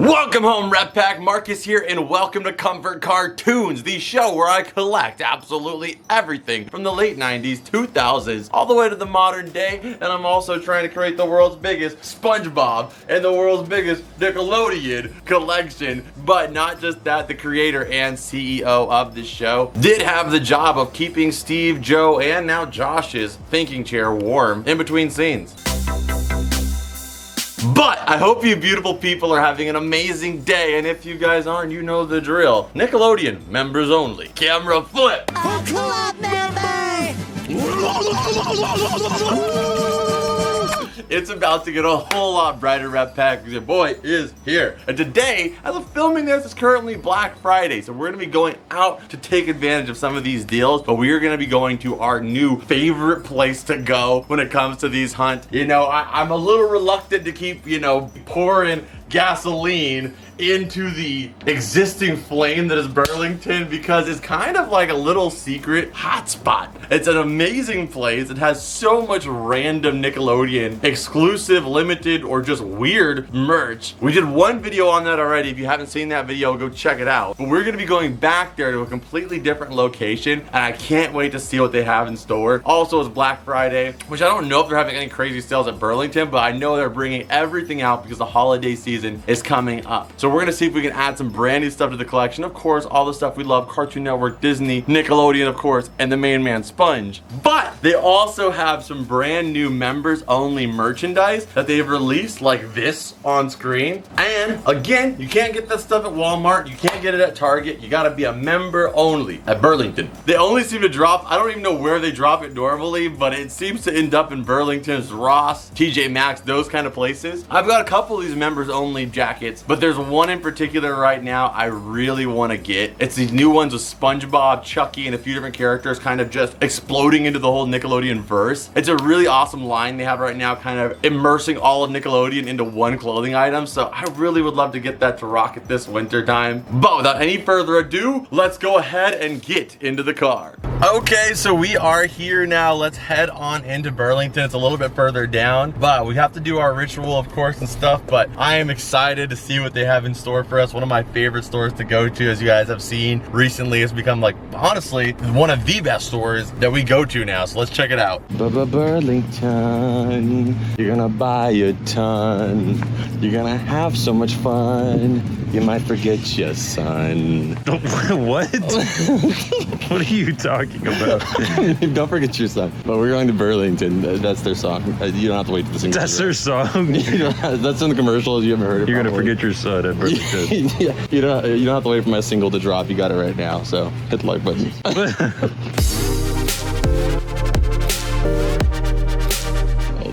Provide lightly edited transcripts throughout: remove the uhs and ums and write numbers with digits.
Welcome home, Rep Pack. Marcus here, and welcome to Comfort Cartoons, the show where I collect absolutely everything from the late 90s, 2000s, all the way to the modern day, and I'm also trying to create the world's biggest Spongebob and the world's biggest Nickelodeon collection. But not just that, the creator and CEO of the show did have the job of keeping Steve, Joe, and now Josh's thinking chair warm in between scenes. But I hope you beautiful people are having an amazing day, and if you guys aren't, you know the drill. Nickelodeon, members only. Camera flip! A club member! It's about to get a whole lot brighter, Rep Pack, because your boy is here. And today, as I'm filming this, it's currently Black Friday, so we're going to be going out to take advantage of some of these deals, but we are going to be going to our new favorite place to go when it comes to these hunts. You know, I'm a little reluctant to keep, pouring gasoline into the existing flame that is Burlington because it's kind of like a little secret hotspot. It's an amazing place. It has so much random Nickelodeon exclusive, limited, or just weird merch. We did one video on that already. If you haven't seen that video, go check it out. But we're gonna be going back there to a completely different location, and I can't wait to see what they have in store. Also, it's Black Friday, which I don't know if they're having any crazy sales at Burlington, but I know they're bringing everything out because the holiday season is coming up. So we're gonna see if we can add some brand new stuff to the collection. Of course, all the stuff we love, Cartoon Network, Disney, Nickelodeon, of course, and the main man, Sponge. But they also have some brand new members only merchandise that they've released, like this on screen. And again, you can't get that stuff at Walmart. You can't get it at Target. You gotta be a member only at Burlington. They only seem to drop, I don't even know where they drop it normally, but it seems to end up in Burlington's, Ross, TJ Maxx, those kind of places. I've got a couple of these members only jackets, but there's one in particular right now I really want to get. It's these new ones with SpongeBob, Chucky, and a few different characters kind of just exploding into the whole Nickelodeon verse. It's a really awesome line they have right now, kind of immersing all of Nickelodeon into one clothing item. So I really would love to get that to rock it this winter time. But without any further ado, let's go ahead and get into the car. Okay, so we are here now. Let's head on into Burlington. It's a little bit further down, but we have to do our ritual, of course, and stuff. But I am excited to see what they have in store for us. One of my favorite stores to go to, as you guys have seen recently. It's become, like, honestly, one of the best stores that we go to now. So let's check it out. Burlington, you're gonna buy a ton. You're gonna have so much fun. You might forget your son. What? What are you talking about? Don't forget your son. But we're going to Burlington. That's their song. You don't have to wait to the single. That's their song. That's in the commercials. You haven't heard it. You're gonna forget your son at Burlington. Yeah, you don't have to wait for my single to drop. You got it right now. So hit the like button.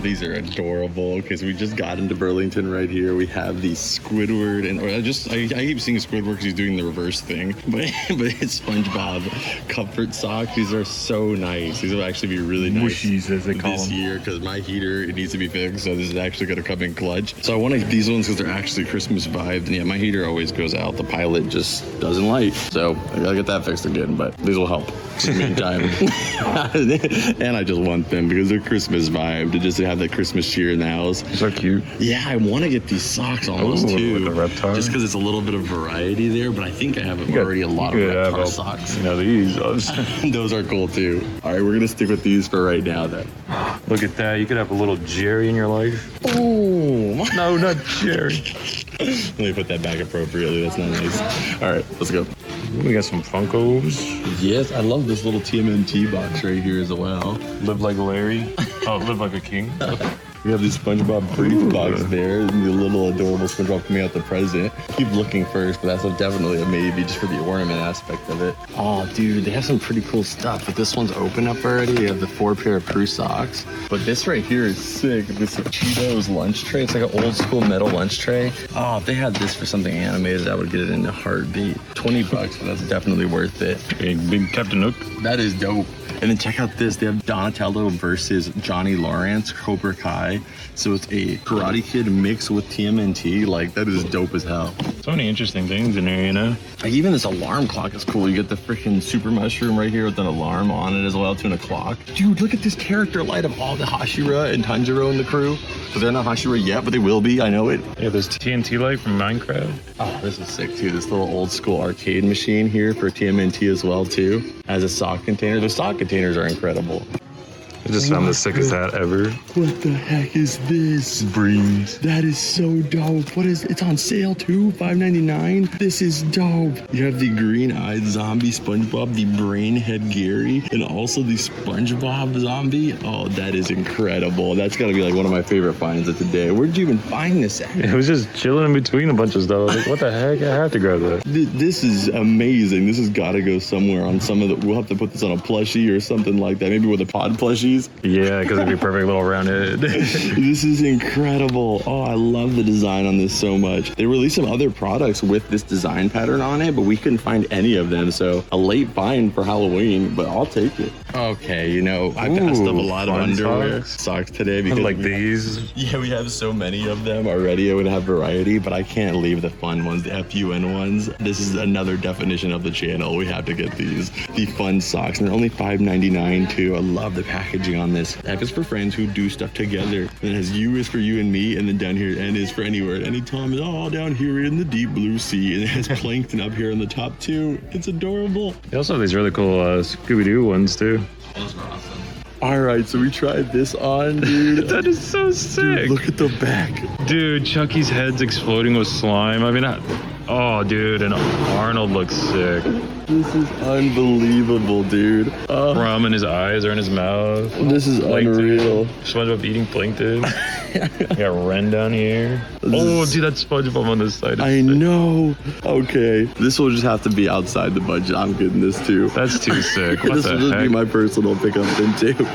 These are adorable because we just got into Burlington right here. We have the Squidward, and I keep seeing Squidward because he's doing the reverse thing, but it's SpongeBob comfort socks. These are so nice. These will actually be really nice Mushies, as they call this them. year because my heater, it needs to be fixed, so this is actually going to come in clutch. So I want these ones because they're actually Christmas vibed, and yeah, my heater always goes out. The Pilot just doesn't light, so I gotta get that fixed again. But these will help in the meantime. And I just want them because they're Christmas vibed to just have that Christmas cheer in the house. So cute. Yeah, I want to get these socks almost too. With the Reptar. Just because it's a little bit of variety there, but I think I have already a lot of Reptar socks. These. Those are cool too. All right, we're gonna stick with these for right now then. Look at that. You could have a little Jerry in your life. Oh. No, not Jerry. Let me put that back appropriately. That's not nice. All right, let's go. We got some Funkos. Yes, I love this little TMNT box right here as well. Live like Larry. Oh, live like a king. We have the SpongeBob brief box there, and the little adorable SpongeBob coming out the present. Keep looking first, but that's definitely a maybe just for the ornament aspect of it. Oh, dude, they have some pretty cool stuff, but this one's open up already. You have the 4 pair of Prue socks, but this right here is sick. This Cheetos lunch tray. It's like an old school metal lunch tray. Oh, if they had this for something animated, I would get it in a heartbeat. $20, but that's definitely worth it. Big Captain Hook. That is dope. And then check out this. They have Donatello versus Johnny Lawrence, Cobra Kai. So it's a Karate Kid mix with TMNT. Like, that is dope as hell. So many interesting things in here, you know? Like even this alarm clock is cool. You get the freaking super mushroom right here with an alarm on it as well, to an o'clock. Dude, look at this character light of all the Hashira and Tanjiro in the crew. So they're not Hashira yet, but they will be. I know it. Yeah, there's TNT light from Minecraft. Oh, this is sick too. This little old school arcade machine here for TMNT as well too. As a sock container. The sock containers are incredible. I just found the sickest hat ever. What the heck is this? Breeze. That is so dope. What is it's on sale too? $5.99. This is dope. You have the green-eyed zombie SpongeBob, the brain-head Gary, and also the SpongeBob zombie. Oh, that is incredible. That's gotta be like one of my favorite finds of today. Where'd you even find this at? It was just chilling in between a bunch of stuff. I was like, what the heck? I have to grab that. This is amazing. This has got to go somewhere on some of the. We'll have to put this on a plushie or something like that. Maybe with a pod plushie. Yeah, because it'd be a perfect little round head. This is incredible. Oh, I love the design on this so much. They released some other products with this design pattern on it, but we couldn't find any of them. So a late find for Halloween, but I'll take it. Okay, you know, I passed up a lot of underwear socks today because like these. Yeah, we have so many of them already. I would have variety, but I can't leave the fun ones, the FUN ones. This is another definition of the channel. We have to get these, the fun socks, and they're only $5.99 too. I love the packaging on this. F is for friends who do stuff together. Then it has U is for you and me, and then down here N is for anywhere. Anytime is all down here in the deep blue sea, and it has plankton up here on the top too. It's adorable. They also have these really cool Scooby-Doo ones too. Those are awesome. All right, so we tried this on, dude. That is so sick. Dude, look at the back. Dude, Chucky's head's exploding with slime. I mean, oh, dude, and Arnold looks sick. This is unbelievable, dude. Rum in his eyes or in his mouth. This is unreal. SpongeBob eating plankton. We got Ren down here. Oh, dude, that's SpongeBob on this side. I know. Okay, this will just have to be outside the budget. I'm getting this too. That's too sick. What this the will just heck? be my personal pickup thing too.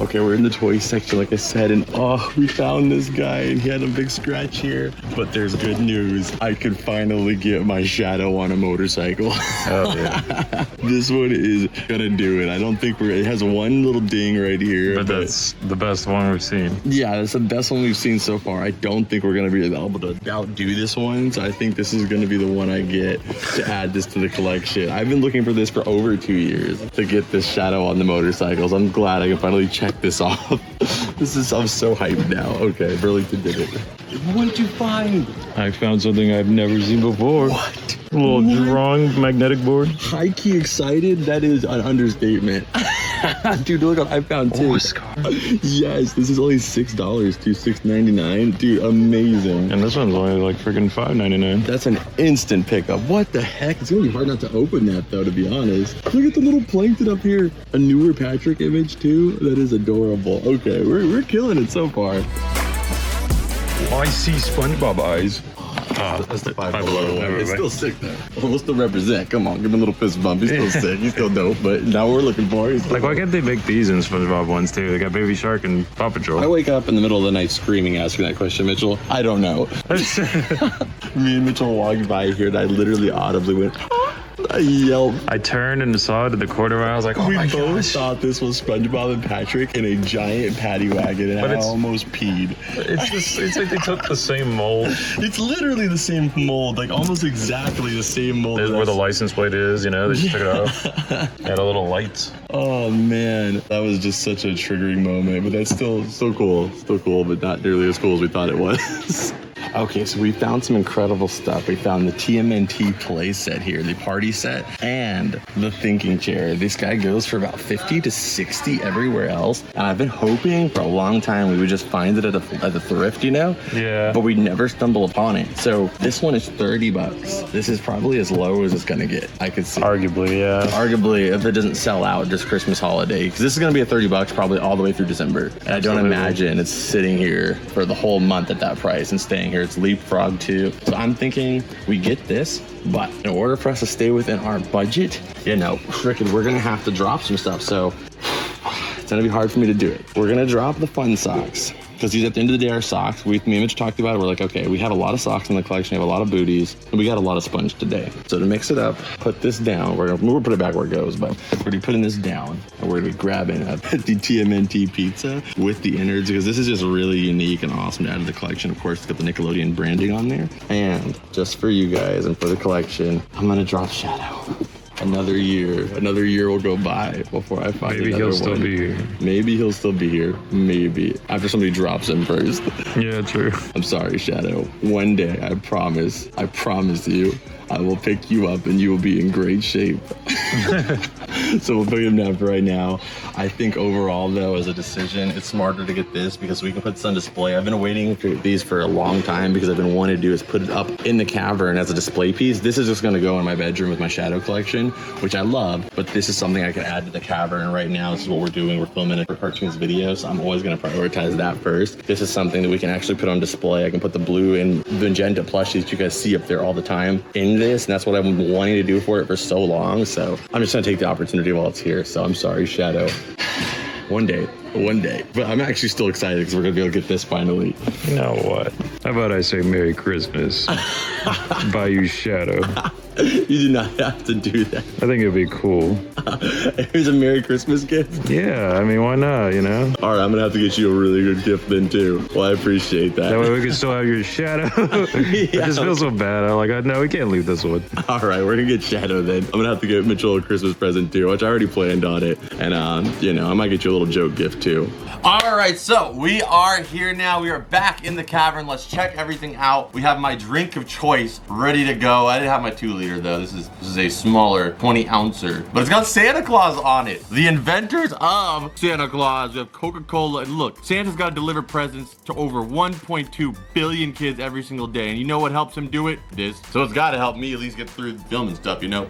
Okay, we're in the toy section, like I said, and oh, we found this guy, and he had a big scratch here. But there's good news. I could finally get my Shadow on a motorcycle. Oh, yeah. This one is gonna do it. I don't think it has one little ding right here. But that's the best one we've seen. Yeah, that's the best one we've seen so far. I don't think we're gonna be able to outdo this one, so I think this is gonna be the one I get to add this to the collection. I've been looking for this for over 2 years to get this Shadow on the motorcycles. I'm glad I can finally check this off. I'm so hyped now. Okay, Burlington did it. What did you find? I found something I've never seen before. What? A little drawing magnetic board. High-key excited? That is an understatement. Dude, look what I found too. Oh, a scar. Yes, this is only $6 to $6.99. Dude, amazing. And this one's only like freaking $5.99. That's an instant pickup. What the heck? It's gonna be hard not to open that though, to be honest. Look at the little plankton up here. A newer Patrick image too. That is adorable. Okay, we're killing it so far. I see SpongeBob eyes. That's the Five Below. Below. It's still sick though. We'll still represent. Come on, give him a little fist bump. He's still sick. He's still dope. But now we're looking for. Like, why can't they make these in SpongeBob ones too? They got Baby Shark and Paw Patrol. I wake up in the middle of the night screaming, asking that question, Mitchell. I don't know. Me and Mitchell walked by here, and I literally audibly went. I yelled. I turned and saw it at the corner and I was like, oh We my both gosh. thought this was SpongeBob and Patrick in a giant paddy wagon, and But I it's- almost peed. It's like they took the same mold. It's literally the same mold, like almost exactly the same mold. There's where the license plate is, you know, they just took it off. Had a little lights. Oh man, that was just such a triggering moment, but that's still cool. Still cool, but not nearly as cool as we thought it was. Okay, so we found some incredible stuff. We found the TMNT play set here, the party set, and the thinking chair. This guy goes for about 50 to 60 everywhere else. And I've been hoping for a long time we would just find it at the thrift, you know? Yeah. But we never stumble upon it. So this one is $30. This is probably as low as it's gonna get. I could see. Arguably, yeah. Arguably, if it doesn't sell out just Christmas holiday, because this is gonna be at $30 probably all the way through December. And I don't Absolutely. imagine it's sitting here for the whole month at that price and staying here. It's leapfrog too. So I'm thinking we get this, but in order for us to stay within our budget, you know, frickin' we're gonna have to drop some stuff. So it's gonna be hard for me to do it. We're gonna drop the fun socks. because these at the end of the day are socks. Me and Mitch talked about it. We're like, okay, we have a lot of socks in the collection, we have a lot of booties, and we got a lot of sponge today. So to mix it up, put this down. We'll put it back where it goes, but we're gonna be putting this down, and we're gonna be grabbing the TMNT pizza with the innards, because this is just really unique and awesome to add to the collection. Of course, it's got the Nickelodeon branding on there. And just for you guys and for the collection, I'm gonna drop Shadow. Another year will go by before I find Maybe he'll still be here. Maybe he'll still be here. Maybe. After somebody drops him first. Yeah, true. I'm sorry, Shadow. One day, I promise you, I will pick you up and you will be in great shape. So we'll put him down for right now. I think overall, though, as a decision, it's smarter to get this because we can put this on display. I've been waiting for these for a long time because I've been wanting to do is put it up in the cavern as a display piece. This is just going to go in my bedroom with my Shadow collection, which I love, but this is something I can add to the cavern. And right now, this is what we're doing. We're filming it for cartoons video, so I'm always going to prioritize that first. This is something that we can actually put on display. I can put the blue and magenta plushies you guys see up there all the time in this, and that's what I've been wanting to do for it for so long. So I'm just going to take the opportunity while it's here. So I'm sorry, Shadow. One day. But I'm actually still excited because we're going to be able to get this finally. You know what? How about I say Merry Christmas? Buy you Shadow. You do not have to do that. I think it'd be cool. Here's a Merry Christmas gift. Yeah, I mean, why not, you know? All right, I'm going to have to get you a really good gift then, too. Well, I appreciate that. That way we can still have your Shadow. I just feel so bad. I'm like, no, we can't leave this one. All right, we're going to get Shadow then. I'm going to have to get Mitchell a Christmas present, too, which I already planned on it. And, you know, I might get you a little joke gift, too. All right, so we are here now. We are back in the cavern. Let's check everything out. We have my drink of choice ready to go. I didn't have my 2-liter though. This is a smaller 20-ouncer, but it's got Santa Claus on it. The inventors of Santa Claus. We have Coca-Cola, and look, Santa's got to deliver presents to over 1.2 billion kids every single day. And you know what helps him do it? This. So it's got to help me at least get through filming stuff, you know?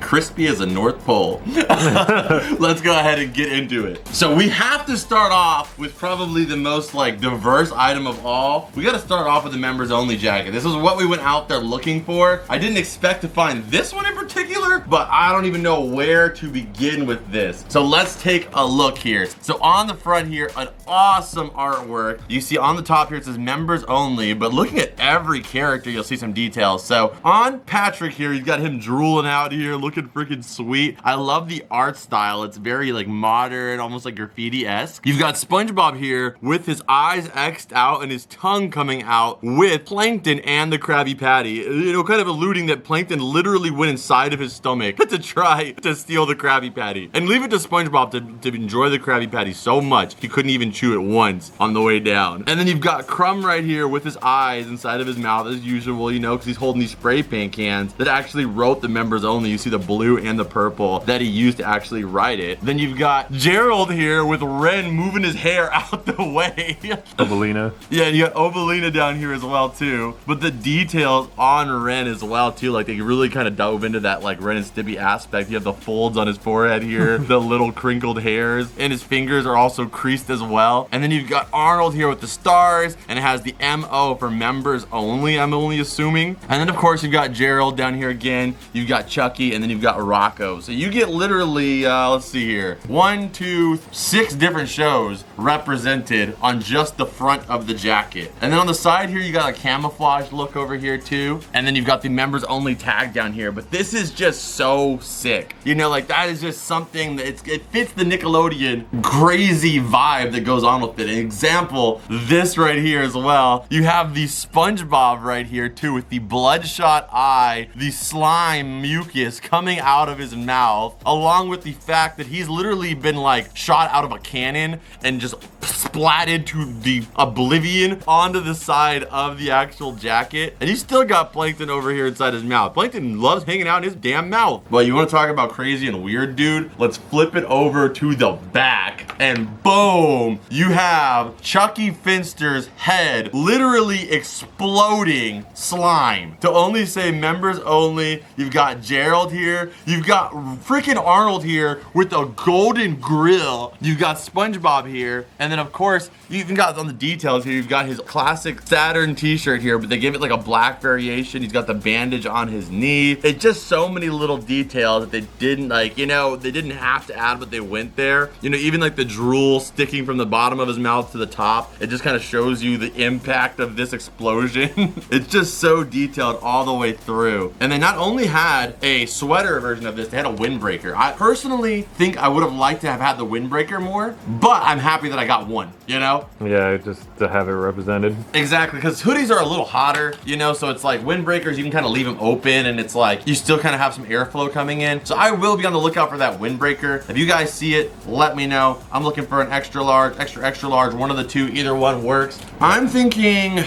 Crispy as a North Pole. Let's go ahead and get into it. So we have to start off with probably the most like diverse item of all. We got to start off with the members only jacket. This is what we went out there looking for. I didn't expect to find this one in particular, but I don't even know where to begin with this. So let's take a look here. So on the front here, an awesome artwork. You see on the top here, it says members only, but looking at every character, you'll see some details. So on Patrick here, you've got him drooling out here, looking freaking sweet. I love the art style. It's very like modern, almost like graffiti-esque. You've got Spongebob here with his eyes X'd out and his tongue coming out with Plankton and the Krabby Patty. You know, kind of alluding that Plankton literally went inside of his stomach to try to steal the Krabby Patty. And leave it to Spongebob to enjoy the Krabby Patty so much he couldn't even chew it once on the way down. And then you've got Crumb right here with his eyes inside of his mouth as usual, you know, because he's holding these spray paint cans that actually wrote the members only. You see the blue and the purple that he used to actually write it. Then you've got Gerald here with Ren moving his hair out the way. Ovalina. Yeah, and you got Ovalina down here as well too. But the details on Ren as well too, like they really kind of dove into that like Ren and Stimpy aspect. You have the folds on his forehead here, the little crinkled hairs, and his fingers are also creased as well. And then you've got Arnold here with the stars, and it has the MO for members only, I'm only assuming. And then of course you've got Gerald down here again, you've got Chucky, and then you've got Rocco. So you get literally, let's see here, 1, 2, 6 different shows represented on just the front of the jacket. And then on the side here, you got a camouflage look over here too. And then you've got the members only tag down here. But this is just so sick. You know, like that is just something that it fits the Nickelodeon crazy vibe that goes on with it. An example, this right here as well. You have the Spongebob right here too with the bloodshot eye, the slime mucus coming out of his mouth, along with the fact that he's literally been like shot out of a cannon and just splatted to the oblivion onto the side of the actual jacket. And he's still got Plankton over here inside his mouth. Plankton loves hanging out in his damn mouth. But you want to talk about crazy and weird, dude? Let's flip it over to the back and boom, you have Chucky Finster's head literally exploding slime. To only say members only, you've got Gerald here, you've got freaking Arnold here with a golden grill, you've got Spongebob here, and then of course, you even got on the details here, you've got his classic Saturn t-shirt here, but they gave it like a black variation. He's got the bandage on his knee. It's just so many tiny little details that they didn't like, you know, they didn't have to add, but they went there. You know, even like the drool sticking from the bottom of his mouth to the top, it just kind of shows you the impact of this explosion. It's just so detailed all the way through. And they not only had a sweater version of this, they had a windbreaker. I personally think I would have liked to have had the windbreaker more, but I'm happy that I got one, you know? Yeah, just to have it represented. Exactly, because hoodies are a little hotter, you know, so it's like windbreakers, you can kind of leave them open and it's like, you still kind of have some airflow coming in. So I will be on the lookout for that windbreaker. If you guys see it, let me know. I'm looking for an extra large, extra large, one of the two, either one works. I'm thinking,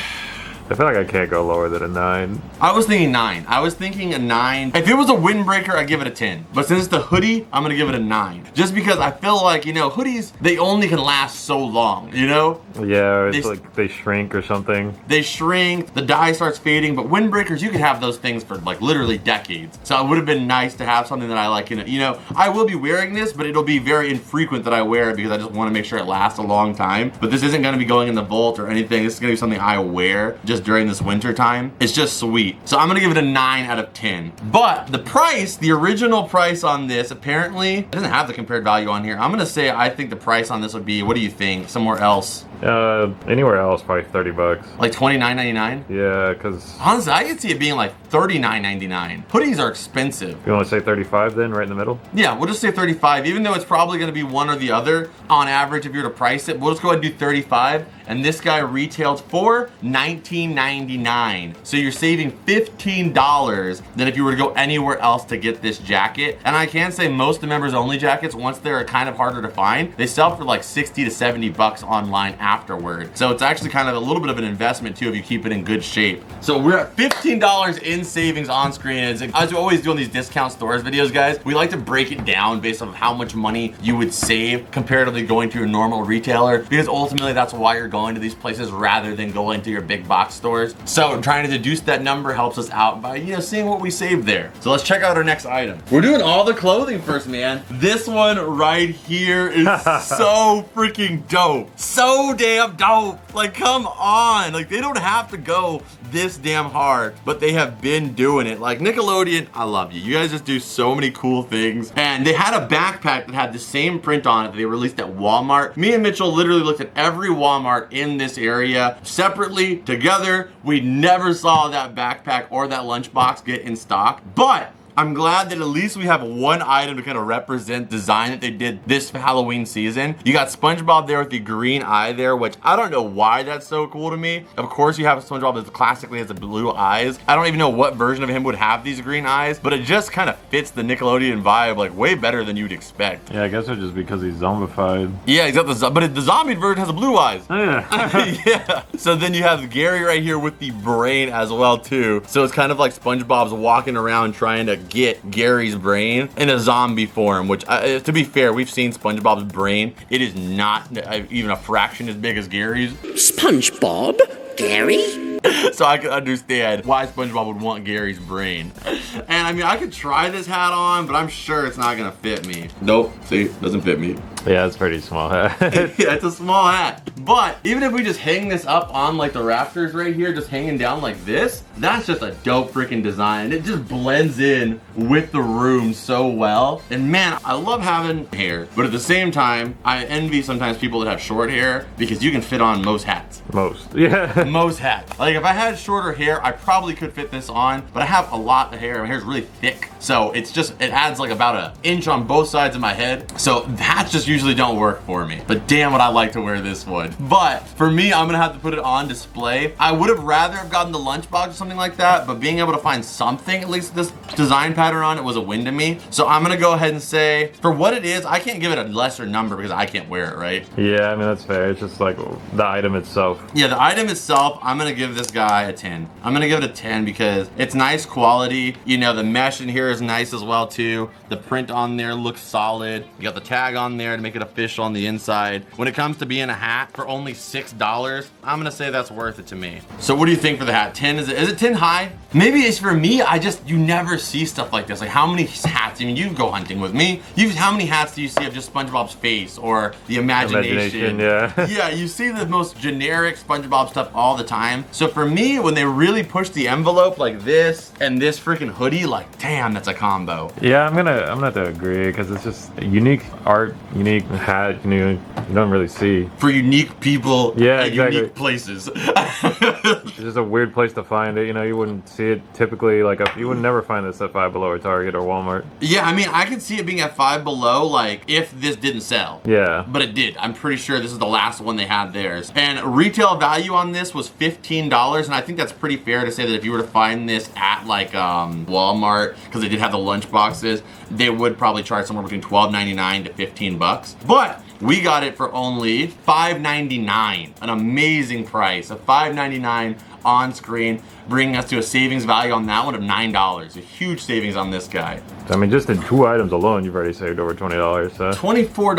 I feel like I can't go lower than a 9. I was thinking 9. I was thinking a 9. If it was a windbreaker, I'd give it a 10. But since it's the hoodie, I'm gonna give it a 9. Just because I feel like, you know, hoodies, they only can last so long, you know? Yeah, it's like they shrink or something. They shrink, the dye starts fading, but windbreakers, you could have those things for like literally decades. So it would have been nice to have something that I like, you know, I will be wearing this, but it'll be very infrequent that I wear it because I just want to make sure it lasts a long time. But this isn't gonna be going in the vault or anything. This is gonna be something I wear just during this winter time. It's just sweet. So I'm gonna give it a 9 out of 10. But the price, the original price on this, apparently, it doesn't have the compared value on here. I'm gonna say I think the price on this would be, what do you think? Somewhere else? Anywhere else, probably 30 bucks. Like $29.99? Yeah, because honestly, I could see it being like $39.99. Hoodies are expensive. You want to say 35 then, right in the middle? Yeah, we'll just say 35, even though it's probably gonna be one or the other. On average, if you were to price it, we'll just go ahead and do 35. And this guy retailed for $19.99. So you're saving $15 than if you were to go anywhere else to get this jacket. And I can say most of the members only jackets, once they're kind of harder to find, they sell for like 60 to 70 bucks online afterward. So it's actually kind of a little bit of an investment too if you keep it in good shape. So we're at $15 in savings on screen. And as we always do on these discount stores videos, guys, we like to break it down based on how much money you would save comparatively going to a normal retailer, because ultimately that's why you're going to these places rather than going to your big box stores. So trying to deduce that number helps us out by, you know, seeing what we saved there. So let's check out our next item. We're doing all the clothing first, man. This one right here is so freaking dope. So damn dope. Like, come on. Like, they don't have to go this damn hard, but they have been doing it. Like, Nickelodeon, I love you. You guys just do so many cool things. And they had a backpack that had the same print on it that they released at Walmart. Me and Mitchell literally looked at every Walmart in this area separately. Together, we never saw that backpack or that lunchbox get in stock. But I'm glad that at least we have one item to kind of represent design that they did this Halloween season. You got SpongeBob there with the green eye there, which I don't know why that's so cool to me. Of course, you have SpongeBob that classically has the blue eyes. I don't even know what version of him would have these green eyes, but it just kind of fits the Nickelodeon vibe like way better than you'd expect. Yeah, I guess it's just because he's zombified. Yeah, he's got but the zombie version has the blue eyes. Oh, yeah. Yeah. So then you have Gary right here with the brain as well too. So it's kind of like SpongeBob's walking around trying to get Gary's brain in a zombie form, which to be fair, we've seen SpongeBob's brain. It is not even a fraction as big as Gary's. SpongeBob? Gary? So I can understand why SpongeBob would want Gary's brain. And I mean, I could try this hat on, but I'm sure it's not gonna fit me. Nope, see, doesn't fit me. Yeah, it's pretty small hat. Yeah, it's a small hat. But even if we just hang this up on like the rafters right here, just hanging down like this, that's just a dope freaking design. It just blends in with the room so well. And man, I love having hair, but at the same time, I envy sometimes people that have short hair because you can fit on most hats. Most, yeah. Most hats. Like if I had shorter hair, I probably could fit this on, but I have a lot of hair. My hair's really thick. So it's just, it adds like about an inch on both sides of my head. So hats just usually don't work for me. But damn would I like to wear this one. But for me, I'm gonna have to put it on display. I would have rather have gotten the lunchbox or something like that, but being able to find something, at least this design pattern on it, was a win to me. So I'm gonna go ahead and say, for what it is, I can't give it a lesser number because I can't wear it, right? Yeah, I mean, that's fair. It's just like the item itself. Yeah, the item itself, I'm gonna give this guy a 10. I'm gonna give it a 10 because it's nice quality. You know, the mesh in here is nice as well too. The print on there looks solid. You got the tag on there to make it official on the inside. When it comes to being a hat for only $6, I'm gonna say that's worth it to me. So what do you think for the hat? 10, is it 10 high? Maybe it's for me, you never see stuff like this. Like how many hats, I mean, you go hunting with me. How many hats do you see of just SpongeBob's face or the imagination? Yeah. Yeah, you see the most generic SpongeBob stuff all the time. So for me, when they really push the envelope like this and this freaking hoodie, like, damn, that's a combo. Yeah, I'm gonna have to agree because it's just unique art, unique hat. You don't really see. For unique people, Yeah, at exactly. unique places. It's just a weird place to find it. You wouldn't see it typically. You would never find this at Five Below or Target or Walmart. Yeah, I mean, I could see it being at Five Below, like, if this didn't sell. Yeah. But it did. I'm pretty sure this is the last one they had theirs. And retail value on this was $15, and I think that's pretty fair to say that if you were to find this at, like, Walmart, because they did have the lunch boxes, they would probably charge somewhere between $12.99 to $15. But we got it for only $5.99, an amazing price of $5.99 on screen, bringing us to a savings value on that one of $9. A huge savings on this guy. I mean, just in 2 items alone, you've already saved over $20. So. $24.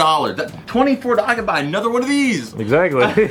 $24. I could buy another one of these. Exactly.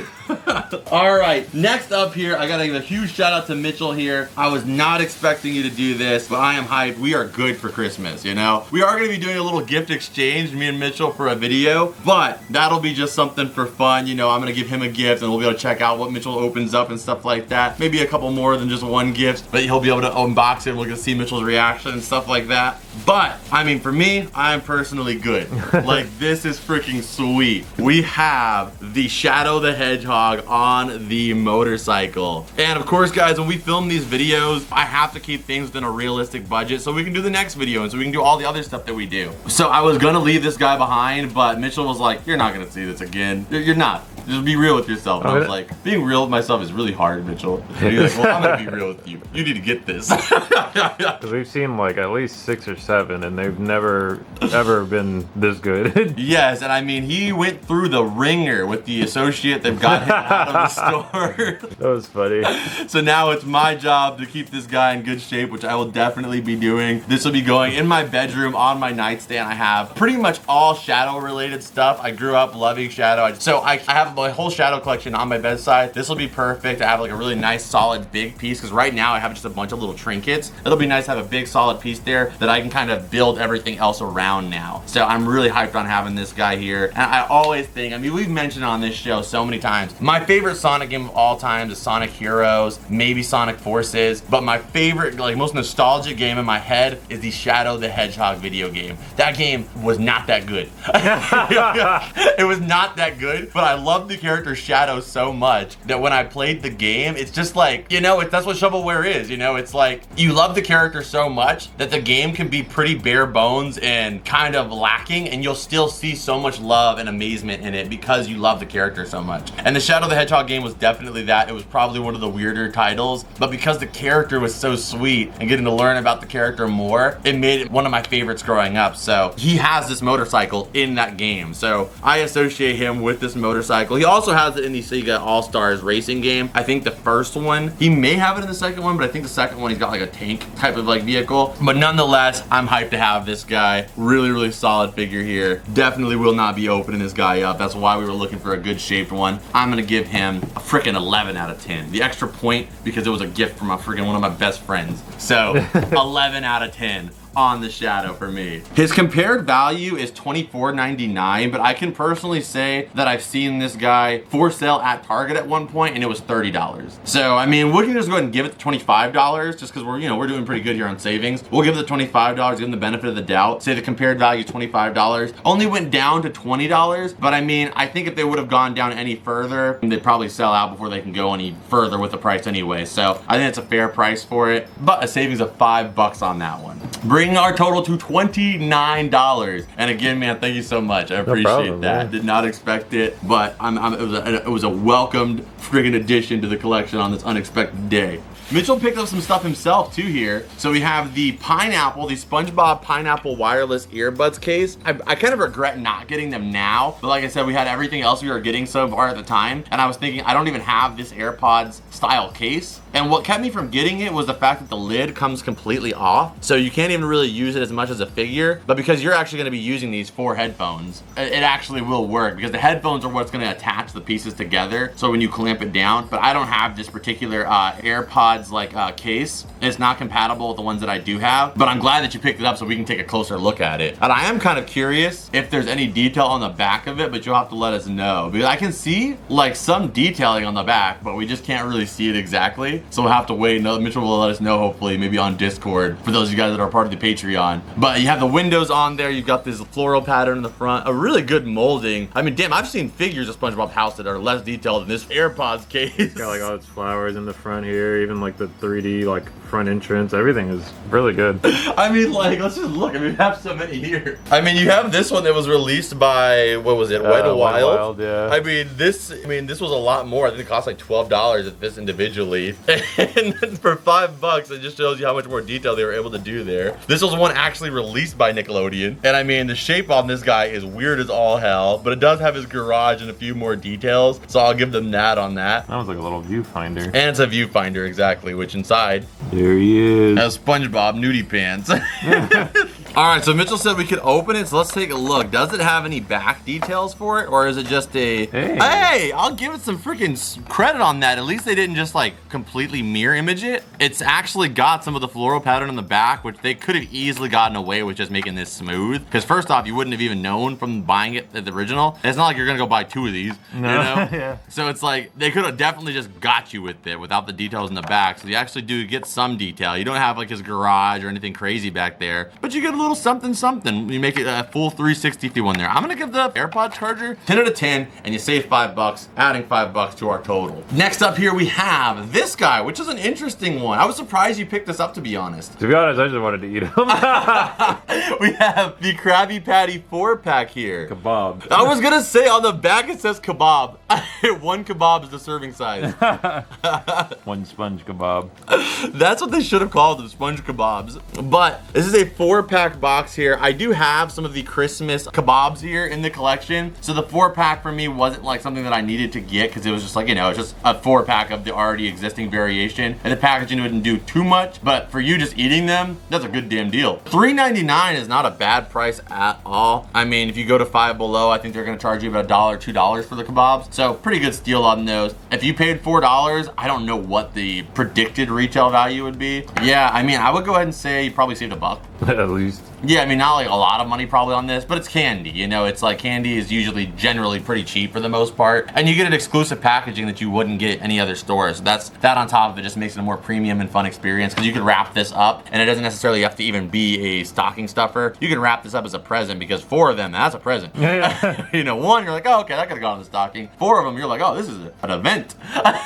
All right, next up here, I gotta give a huge shout out to Mitchell here. I was not expecting you to do this, but I am hyped. We are good for Christmas, you know? We are gonna be doing a little gift exchange, me and Mitchell, for a video, but that'll be just something for fun. I'm gonna give him a gift and we'll be able to check out what Mitchell opens up and stuff like that. Maybe a couple more than just one gift, but he'll be able to unbox it. We're gonna see Mitchell's reaction and stuff like that. But, I mean, for me, I'm personally good. Like, this is freaking sweet. We have the Shadow the Hedgehog on the motorcycle. And of course, guys, when we film these videos, I have to keep things within a realistic budget so we can do the next video and so we can do all the other stuff that we do. So I was gonna leave this guy behind, but Mitchell was like, you're not gonna see this again. You're not. Just be real with yourself. And I was like, being real with myself is really hard, Mitchell. And he's like, well, I'm gonna be real with you. You need to get this. Because we've seen like at least 6 or 7 and they've never ever been this good. Yes, and I mean, he went through the ringer with the associate that got him out of the store. That was funny. So now it's my job to keep this guy in good shape, which I will definitely be doing. This will be going in my bedroom on my nightstand. I have pretty much all Shadow related stuff. I grew up loving Shadow. So I have my whole Shadow collection on my bedside. This will be perfect. I have like a really nice solid big piece because right now I have just a bunch of little trinkets. It'll be nice to have a big solid piece there that I can kind of build everything else around now. So I'm really hyped on having this guy here. And I always think, I mean, we've mentioned on this show so many times, my favorite Sonic game of all time is Sonic Heroes, maybe Sonic Forces, but my favorite, like most nostalgic game in my head is the Shadow the Hedgehog video game. That game was not that good. It was not that good, but I loved the character Shadow so much that when I played the game, it's just like, that's what shovelware is, it's like you love the character so much that the game can be pretty bare bones and kind of lacking, and you'll still see so much love and amazement in it because you love the character so much. And the Shadow the Hedgehog game was definitely that. It was probably one of the weirder titles, but because the character was so sweet and getting to learn about the character more, it made it one of my favorites growing up. So he has this motorcycle in that game, so I associate him with this motorcycle. He also has it in the Sega All-Stars racing game. I think the first one, he may have it in the second one, but I think the second one he's got like a tank type of like vehicle. But nonetheless, I'm hyped to have this guy. Really, really solid figure here. Definitely will not be opening this guy up. That's why we were looking for a good shaped one. I'm gonna give him a freaking 11 out of 10. The extra point because it was a gift from one of my best friends. So 11 out of 10. On the Shadow for me. His compared value is $24.99, but I can personally say that I've seen this guy for sale at Target at one point and it was $30. So I mean, we can just go ahead and give it the $25 just because we're doing pretty good here on savings. We'll give it the $25, give him the benefit of the doubt. Say the compared value is $25. Only went down to $20, but I mean, I think if they would have gone down any further, they'd probably sell out before they can go any further with the price anyway. So I think it's a fair price for it, but a savings of $5 on that one. Bringing our total to $29. And again, man, thank you so much. I appreciate that. Did not expect it, but it was a welcomed friggin' addition to the collection on this unexpected day. Mitchell picked up some stuff himself too here. So we have the pineapple, the SpongeBob pineapple wireless earbuds case. I kind of regret not getting them now, but like I said, we had everything else we were getting so far at the time, and I was thinking I don't even have this AirPods style case. And what kept me from getting it was the fact that the lid comes completely off, so you can't even really use it as much as a figure. But because you're actually going to be using these for headphones, it actually will work because the headphones are what's going to attach the pieces together. So when you clamp it down, but I don't have this particular AirPods iPad's like case. It's not compatible with the ones that I do have, but I'm glad that you picked it up so we can take a closer look at it. And I am kind of curious if there's any detail on the back of it, but you'll have to let us know, because I can see like some detailing on the back, but we just can't really see it exactly. So we'll have to wait. Mitchell will let us know, hopefully, maybe on Discord, for those of you guys that are part of the Patreon. But you have the windows on there. You've got this floral pattern in the front, a really good molding. I mean, damn, I've seen figures of SpongeBob house that are less detailed than this AirPods case. It's got like all its flowers in the front here, even like the 3D like front entrance. Everything is really good. I mean, like, let's just look. I mean, we have so many here. I mean, you have this one that was released by, what was it, Wet n Wild? Yeah. I mean, this was a lot more. I think it cost like $12 at this individually. And then for $5, it just shows you how much more detail they were able to do there. This was one actually released by Nickelodeon. And I mean, the shape on this guy is weird as all hell, but it does have his garage and a few more details. So I'll give them that on that. That was like a little viewfinder. And it's a viewfinder, exactly, which inside there he is. has SpongeBob nudie pants. All right, so Mitchell said we could open it, so let's take a look. Does it have any back details for it, or is it just a... Hey, I'll give it some freaking credit on that. At least they didn't just like completely mirror image it. It's actually got some of the floral pattern on the back, which they could have easily gotten away with just making this smooth. Because first off, you wouldn't have even known from buying it at the original. It's not like you're gonna go buy 2 of these, no. You know? Yeah. So it's like, they could have definitely just got you with it without the details in the back. So you actually do get some detail. You don't have like his garage or anything crazy back there, but you get a little something. You make it a full 360 one there. I'm gonna give the AirPod charger 10 out of 10, and you save $5, adding $5 to our total. Next up here we have this guy, which is an interesting one. I was surprised you picked this up, to be honest. To be honest, I just wanted to eat them. We have the Krabby Patty 4-pack here. Kebab. I was gonna say on the back it says kebab. 1 kebab is the serving size. 1 sponge kebab. That's what they should have called them, sponge kebabs. But this is a 4-pack box here. I do have some of the Christmas kebabs here in the collection. So the 4-pack for me wasn't like something that I needed to get, because it was just like, you know, it's just a 4-pack of the already existing variation. And the packaging wouldn't do too much, but for you just eating them, that's a good damn deal. $3.99 is not a bad price at all. I mean, if you go to Five Below, I think they're gonna charge you about $1, $2 for the kebabs. So pretty good steal on those. If you paid $4, I don't know what the predicted retail value would be. Yeah, I mean, I would go ahead and say you probably saved $1. At least. Yeah, I mean, not like a lot of money probably on this, but it's candy, you know? It's like candy is usually generally pretty cheap for the most part, and you get an exclusive packaging that you wouldn't get any other store. So that's that on top of it just makes it a more premium and fun experience, because you can wrap this up, and it doesn't necessarily have to even be a stocking stuffer. You can wrap this up as a present, because 4 of them, that's a present. Yeah. You know, 1, you're like, oh, okay, that could have gone in the stocking. 4 of them, you're like, oh, this is an event.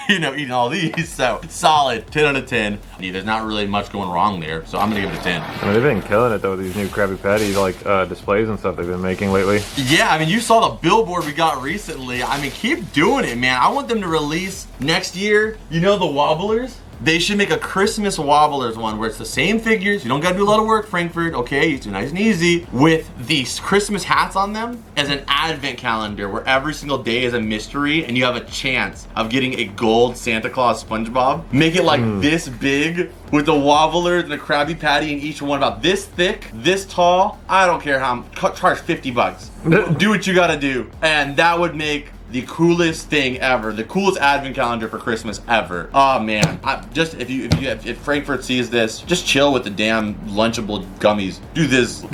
You know, eating all these. So solid, 10 out of 10. There's not really much going wrong there, so I'm gonna give it a 10. I mean, they've been killing it though with these new Krabby Patty like displays and stuff they've been making lately. Yeah, I mean, you saw the billboard we got recently. I mean, keep doing it, man. I want them to release next year, you know, the Wobblers? They should make a Christmas Wobblers one where it's the same figures. You don't gotta do a lot of work, Frankfurt, okay? It's nice and easy. With these Christmas hats on them as an advent calendar where every single day is a mystery and you have a chance of getting a gold Santa Claus SpongeBob. Make it like this big with the Wobblers and the Krabby Patty in each one about this thick, this tall. I don't care how, charge $50. Do what you gotta do. And that would make the coolest thing ever, the coolest advent calendar for Christmas ever. Oh man, if Frankfurt sees this, just chill with the damn Lunchable gummies. Do this,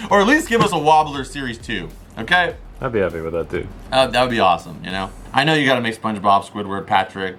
or at least give us a Wobbler Series 2, okay? I'd be happy with that too. That would be awesome, you know? I know you gotta make SpongeBob, Squidward, Patrick,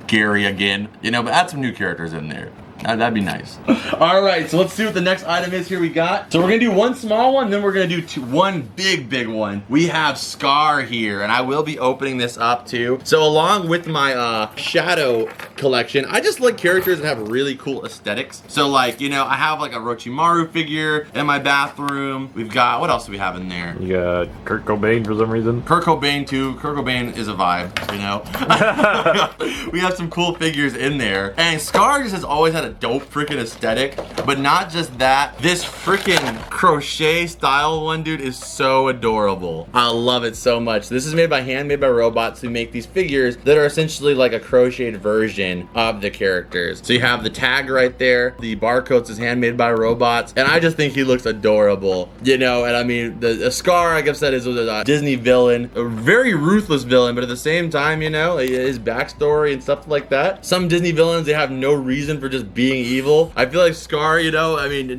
Gary again, you know, but add some new characters in there. That'd be nice. All right, so let's see what the next item is here we got. So we're gonna do 1 small one, then we're gonna do 1 big one. We have Scar here, and I will be opening this up too. So along with my Shadow collection, I just like characters that have really cool aesthetics. So like, you know, I have like a Orochimaru figure in my bathroom. We've got, what else do we have in there? You got Kurt Cobain for some reason. Kurt Cobain too. Kurt Cobain is a vibe, you know? We have some cool figures in there. And Scar just has always had got a dope freaking aesthetic. But not just that, this freaking crochet style one, dude, is so adorable. I love it so much. This is handmade by robots who make these figures that are essentially like a crocheted version of the characters. So you have the tag right there. The barcodes is handmade by robots, and I just think he looks adorable. You know, and I mean, the Scar, like I've said, is a Disney villain, a very ruthless villain, but at the same time, you know, his backstory and stuff like that. Some Disney villains, they have no reason for just being evil. I feel like Scar, you know, I mean,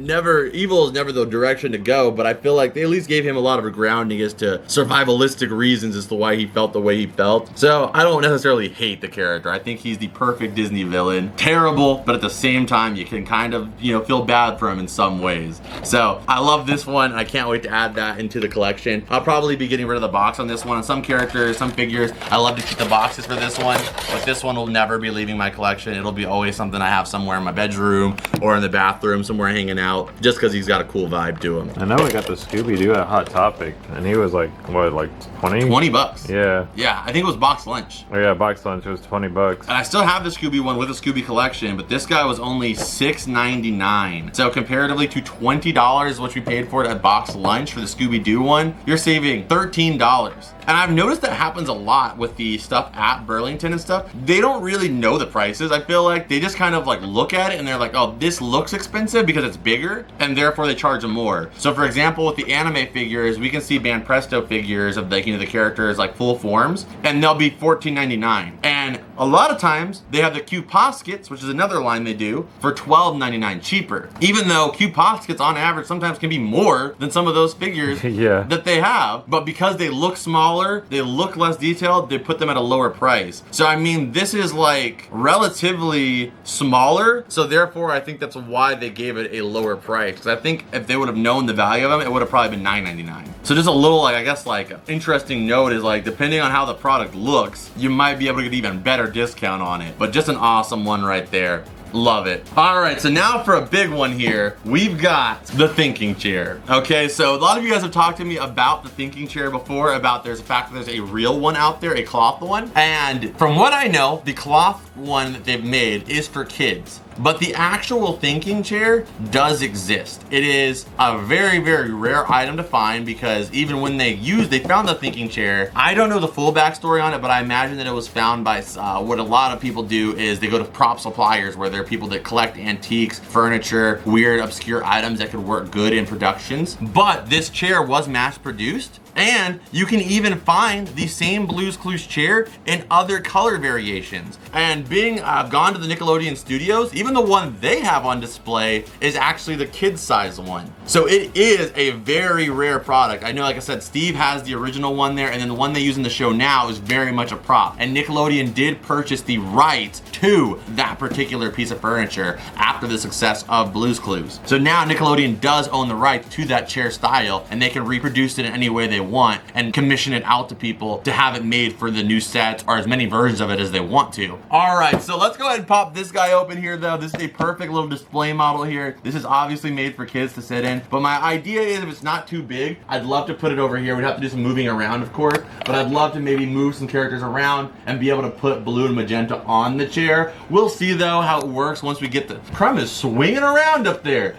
evil is never the direction to go, but I feel like they at least gave him a lot of a grounding as to survivalistic reasons as to why he felt the way he felt. So I don't necessarily hate the character. I think he's the perfect Disney villain. Terrible, but at the same time, you can kind of, you know, feel bad for him in some ways. So I love this one. I can't wait to add that into the collection. I'll probably be getting rid of the box on this one. On some characters, some figures, I love to keep the boxes for this one, but this one will never be leaving my collection. It'll be always something I have somewhere in my bedroom or in the bathroom, somewhere hanging out, just because he's got a cool vibe to him. I know we got the Scooby-Doo at Hot Topic, and he was like, what, like 20? 20 bucks. Yeah. Yeah, I think it was box lunch. Oh yeah, box lunch, it was 20 bucks. And I still have the Scooby one with the Scooby collection, but this guy was only $6.99. So comparatively to $20, which we paid for it at box lunch for the Scooby-Doo one, you're saving $13. And I've noticed that happens a lot with the stuff at Burlington and stuff. They don't really know the prices. I feel like they just kind of like look at it and they're like, oh, this looks expensive because it's bigger, and therefore they charge them more. So for example, with the anime figures, we can see Banpresto figures of the, you know, the characters like full forms, and they'll be $14.99. And a lot of times they have the Q-Poskets, which is another line they do, for $12.99 cheaper. Even though Q-Poskets on average sometimes can be more than some of those figures Yeah. that they have, but because they look smaller, they look less detailed, they put them at a lower price. So I mean, this is like relatively smaller, so therefore I think that's why they gave it a lower price. Because I think if they would have known the value of them, it would have probably been $9.99. So just a little, like, I guess like interesting note is like, depending on how the product looks, you might be able to get even better discount on it. But just an awesome one right there. Love it. All right, so now for a big one here, we've got the thinking chair. Okay, so a lot of you guys have talked to me about the thinking chair before, about there's the fact that there's a real one out there, a cloth one. And from what I know, the cloth one that they've made is for kids. But the actual thinking chair does exist. It is a very, very rare item to find, because even when they found the thinking chair, I don't know the full backstory on it, but I imagine that it was found by what a lot of people do is they go to prop suppliers, where there are people that collect antiques, furniture, weird, obscure items that could work good in productions. But this chair was mass produced, and you can even find the same Blue's Clues chair in other color variations. And being I've gone to the Nickelodeon studios, even the one they have on display is actually the kid size one. So it is a very rare product. I know, like I said, Steve has the original one there, and then the one they use in the show now is very much a prop. And Nickelodeon did purchase the rights to that particular piece of furniture after the success of Blue's Clues. So now Nickelodeon does own the rights to that chair style, and they can reproduce it in any way they want and commission it out to people to have it made for the new sets, or as many versions of it as they want to. All right, so let's go ahead and pop this guy open here though. This is a perfect little display model here. This is obviously made for kids to sit in, but my idea is if it's not too big, I'd love to put it over here. We'd have to do some moving around, of course, but I'd love to maybe move some characters around and be able to put blue and magenta on the chair. We'll see though how it works once we get the Crumb is swinging around up there.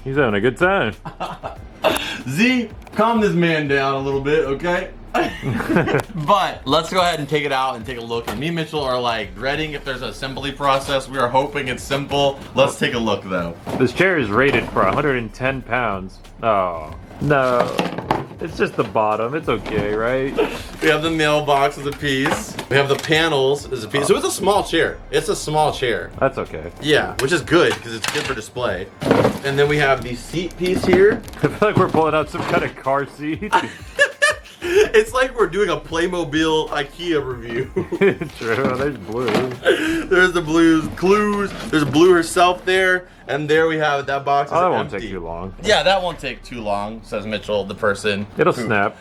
He's having a good time. Z, calm this man down a little bit, okay? But let's go ahead and take it out and take a look. And me and Mitchell are like dreading if there's an assembly process. We are hoping it's simple. Let's take a look though. This chair is rated for 110 pounds. Oh, no. It's just the bottom. It's okay, right? We have the mailbox as a piece. We have the panels as a piece. So it's a small chair. It's a small chair. That's okay. Yeah, which is good because it's good for display. And then we have the seat piece here. I feel like we're pulling out some kind of car seat. It's like we're doing a Playmobil IKEA review. True, there's Blue. There's the Blue's Clues. There's Blue herself there. And there we have it. That box is Oh, that won't empty. take too long. Yeah, that won't take too long, says Mitchell, the person. It'll snap.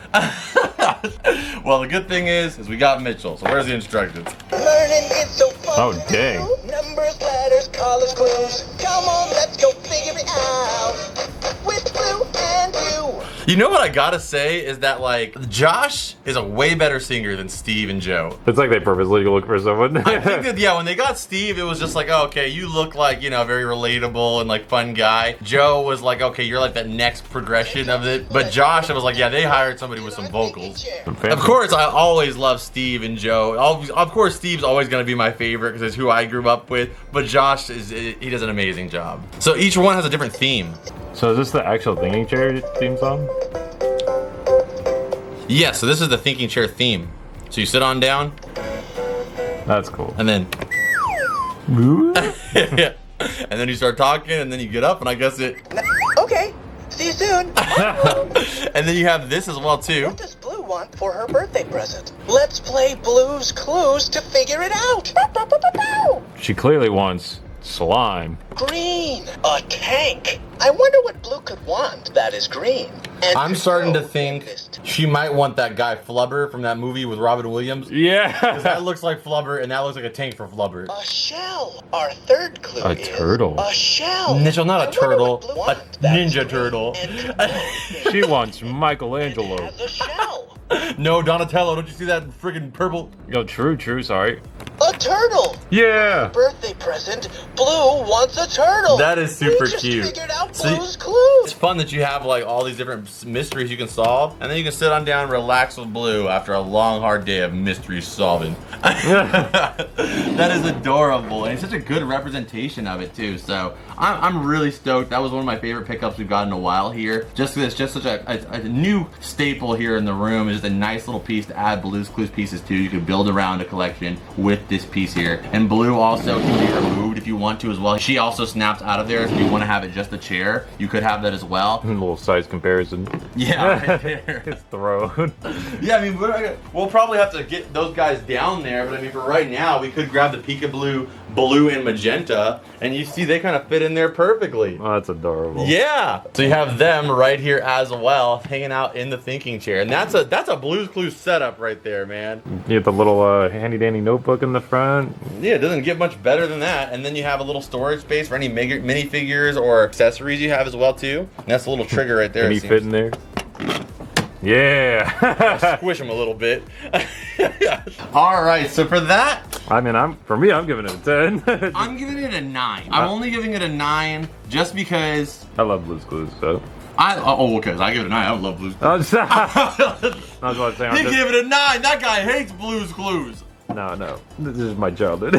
Well, the good thing is we got Mitchell. So where's the instructions? Learning is so fun. Oh, dang. Numbers, letters, colors, clues. Come on, let's go figure it out. With Blue and you. You know what I gotta say is that like Josh is a way better singer than Steve and Joe. It's like they purposely look for someone. I think that, yeah, when they got Steve, it was just like, oh, okay, you look like, you know, very relatable and like fun guy. Joe was like, okay, you're like that next progression of it. But Josh, I was like, yeah, they hired somebody with some vocals. Of course, I always love Steve and Joe. Of course, Steve's always gonna be my favorite because it's who I grew up with. But Josh he does an amazing job. So each one has a different theme. So is this the actual thinking chair theme song? Yeah, so this is the thinking chair theme. So you sit on down. That's cool. And then yeah. And then you start talking and then you get up and I guess it Okay, see you soon. and then you have this as well too. What does Blue want for her birthday present? Let's play Blue's Clues to figure it out. She clearly wants slime. Green, a tank. I wonder what Blue could want that is green. And I'm starting to no think focused. she might want that guy Flubber from that movie with Robin Williams. Yeah. That looks like Flubber and that looks like a tank for Flubber. A shell. Our third clue A is turtle. a shell. Ninja, not a I wonder turtle, what Blue a wants that is ninja green turtle. and She wants Michelangelo. has a shell. No, Donatello, don't you see that friggin' purple? Yo, true, sorry. A turtle. Yeah. Birthday present. Blue wants a turtle. That is super we just cute. Figured out See, Blue's clues. It's fun that you have like all these different mysteries you can solve, and then you can sit on down and relax with Blue after a long, hard day of mystery solving. That is adorable, and it's such a good representation of it too. So I'm really stoked. That was one of my favorite pickups we've got in a while here. Just it's just such a new staple here in the room. It's just a nice little piece to add Blue's Clues pieces to. You can build around a collection with this piece here. And Blue also can be removed if you want to as well. She also snaps out of there, so if you want to have it just a chair, you could have that as well. A little size comparison. Yeah, right there. It's thrown. Yeah, I mean, we'll probably have to get those guys down there, but I mean, for right now, we could grab the Peekaboo, Blue, and Magenta, and you see they kind of fit in there perfectly. Oh, that's adorable. Yeah. So you have them right here as well, hanging out in the thinking chair, and that's a Blue's Clues setup right there, man. You get the little handy dandy notebook in the front. Yeah, it doesn't get much better than that. And then you have a little storage space for any minifigures or accessories you have as well too. And that's a little trigger right there. Can he fit in there? Yeah. Squish him a little bit. All right, so for that, I mean, I'm giving it a 10. I'm giving it a 9. I'm only giving it a 9 just because I love Blue's Clues, so. because I give it a 9. I love Blue's Clues. I was about to say, He gave it a 9. That guy hates Blue's Clues. No. This is my childhood.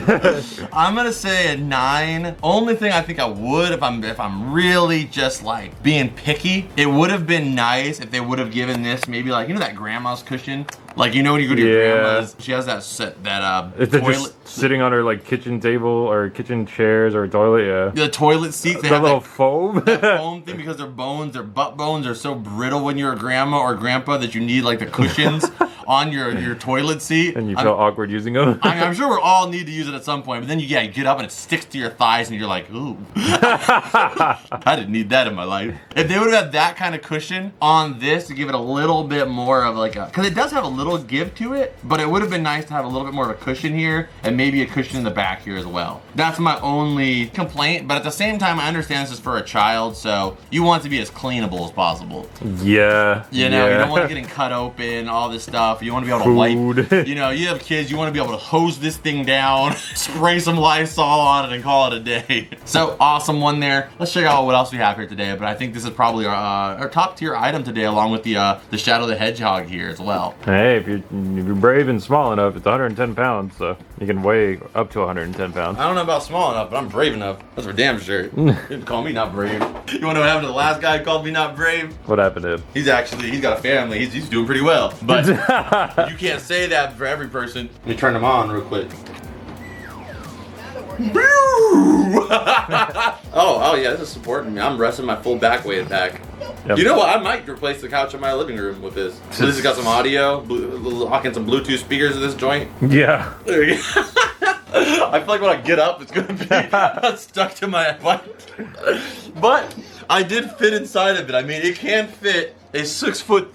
I'm gonna say a 9. Only thing I think I would, if I'm really just like being picky, it would have been nice if they would have given this maybe like, you know, that grandma's cushion. Like, you know, when you go to your grandma's, she has that If they're toilet just sitting on her like kitchen table or kitchen chairs or toilet, yeah. The toilet seat. They That have little that, foam. that foam thing because their butt bones are so brittle when you're a grandma or grandpa that you need like the cushions on your toilet seat. And you feel awkward using them. I'm sure we all need to use it at some point, but then you get up and it sticks to your thighs and you're like, ooh. I didn't need that in my life. If they would have had that kind of cushion on this to give it a little bit more of like because it does have a little give to it, but it would have been nice to have a little bit more of a cushion here and maybe a cushion in the back here as well. That's my only complaint, but at the same time, I understand this is for a child, so you want it to be as cleanable as possible. Yeah. You know, you don't want it getting cut open, all this stuff. You want to be able to wipe. You know, you have kids, you want to be able to hose this thing down, spray some Lysol on it, and call it a day. So awesome one there. Let's check out what else we have here today. But I think this is probably our top tier item today, along with the Shadow the Hedgehog here as well. Hey, if you're brave and small enough, it's 110 pounds, so you can weigh up to 110 pounds. I don't know about small enough, but I'm brave enough. That's for damn sure. You can call me not brave. You want to know what happened to the last guy who called me not brave? What happened to him? He's got a family. He's doing pretty well. But you can't say that for every person. Let me turn them on real quick. oh yeah, this is supporting me. I'm resting my full back weighted pack. Yep. You know what? I might replace the couch in my living room with this. So this has got some audio, locking some Bluetooth speakers in this joint. Yeah. There you go. I feel like when I get up, it's gonna be stuck to my butt. But I did fit inside of it. I mean, it can fit a 6'3",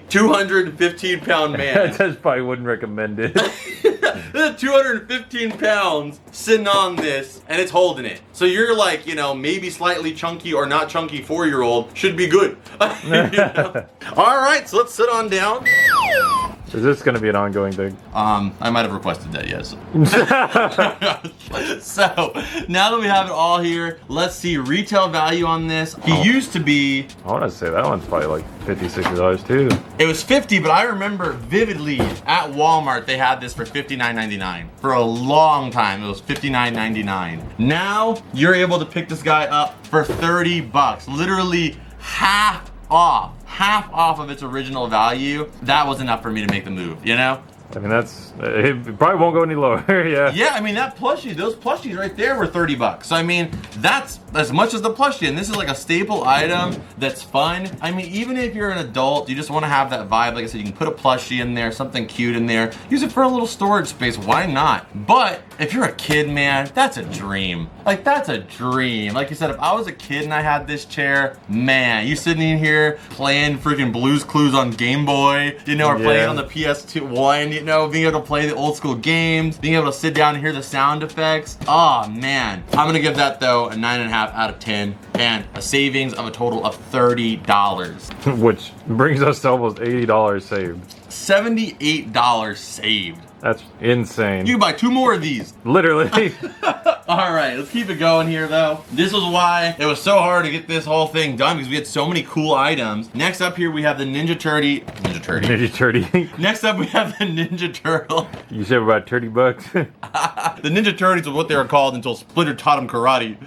215-pound man. I just probably wouldn't recommend it. There's 215 pounds sitting on this, and it's holding it. So you're like, you know, maybe slightly chunky or not chunky 4-year-old should be good. You know? All right, so let's sit on down. Is this going to be an ongoing thing? I might have requested that, yes. So, now that we have it all here, let's see retail value on this. He used to be... I want to say that one's probably like $50, $60 too. It was 50, but I remember vividly at Walmart they had this for $59.99. For a long time, it was $59.99. Now, you're able to pick this guy up for 30 bucks. Literally half off of its original value. That was enough for me to make the move, you know? I mean, it probably won't go any lower. Yeah. Yeah, I mean, that plushie, those plushies right there were 30 bucks. So, I mean, that's as much as the plushie. And this is like a staple item that's fun. I mean, even if you're an adult, you just want to have that vibe. Like I said, you can put a plushie in there, something cute in there. Use it for a little storage space. Why not? But if you're a kid, man, that's a dream. Like, that's a dream. Like you said, if I was a kid and I had this chair, man, you sitting in here playing freaking Blue's Clues on Game Boy, you know, or playing on the PS1, you know, being able to play the old school games, being able to sit down and hear the sound effects. Oh, man. I'm gonna give that, though, a 9.5 out of 10 and a savings of a total of $30. Which brings us to almost $80 saved. $78 saved. That's insane. You can buy 2 more of these. Literally. All right, let's keep it going here, though. This was why it was so hard to get this whole thing done, because we had so many cool items. Next up here, we have the Ninja Turtle. Next up, we have the Ninja Turtle. You said about 30 bucks. The Ninja Turtles was what they were called until Splinter taught them karate.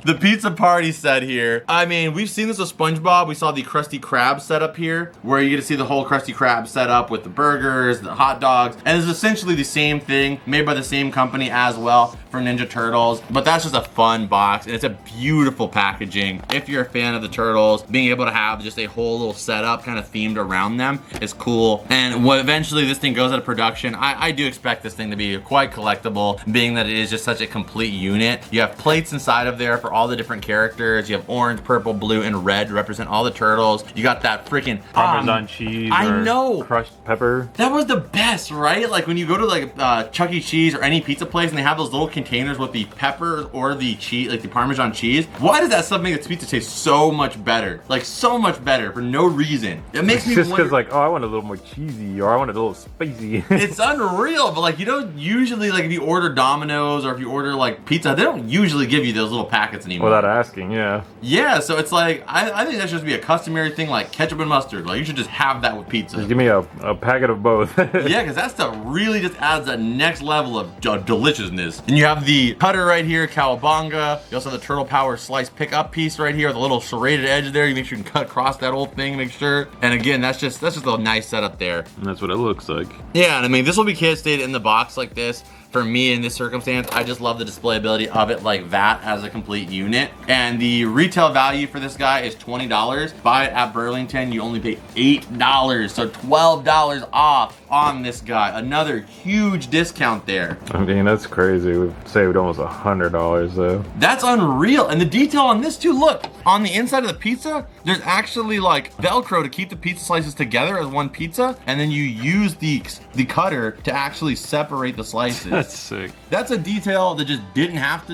The pizza party set here. I mean, we've seen this with SpongeBob. We saw the Krusty Krab setup here, where you get to see the whole Krusty Krab setup with the burgers, the hot dogs, and it's essentially the same thing, made by the same company as well for Ninja Turtles. But that's just a fun box, and it's a beautiful packaging. If you're a fan of the Turtles, being able to have just a whole little setup kind of themed around them is cool. And when eventually this thing goes out of production, I do expect this thing to be quite collectible, being that it is just such a complete unit. You have plates inside of there for all the different characters. You have orange, purple, blue, and red to represent all the Turtles. You got that freaking Parmesan cheese. I know. Crushed pepper. That was the best, right? Like when you go to like Chuck E. Cheese or any pizza place and they have those little containers with the pepper or the cheese, like the Parmesan cheese. Why does that stuff make the pizza taste so much better? Like so much better for no reason. It makes me just wonder. because like, oh, I want a little more cheesy, or I want it a little spicy. It's unreal, but like you don't usually, like if you order Domino's or if you order like pizza, they don't usually give you those little packets anymore. Without asking, yeah. Yeah, so it's like, I think that should just be a customary thing like ketchup and mustard. Like you should just have that with pizza. Just give me a packet of both. Yeah, because that stuff really just adds that next level of deliciousness. And you have the cutter right here, cowabunga. You also have the Turtle Power slice pickup piece right here with a little serrated edge there. You make sure you can cut across that whole thing, make sure. And again, that's just a nice setup there. And that's what it looks like. Yeah, and I mean, this will be kid stayed in the box like this. For me, in this circumstance, I just love the displayability of it like that as a complete unit. And the retail value for this guy is $20. Buy it at Burlington, you only pay $8, so $12 off on this guy. Another huge discount there. I mean, that's crazy. We've saved almost $100 though. That's unreal. And the detail on this too, look, on the inside of the pizza, there's actually like Velcro to keep the pizza slices together as one pizza, and then you use the cutter to actually separate the slices. That's sick. That's a detail that just they didn't have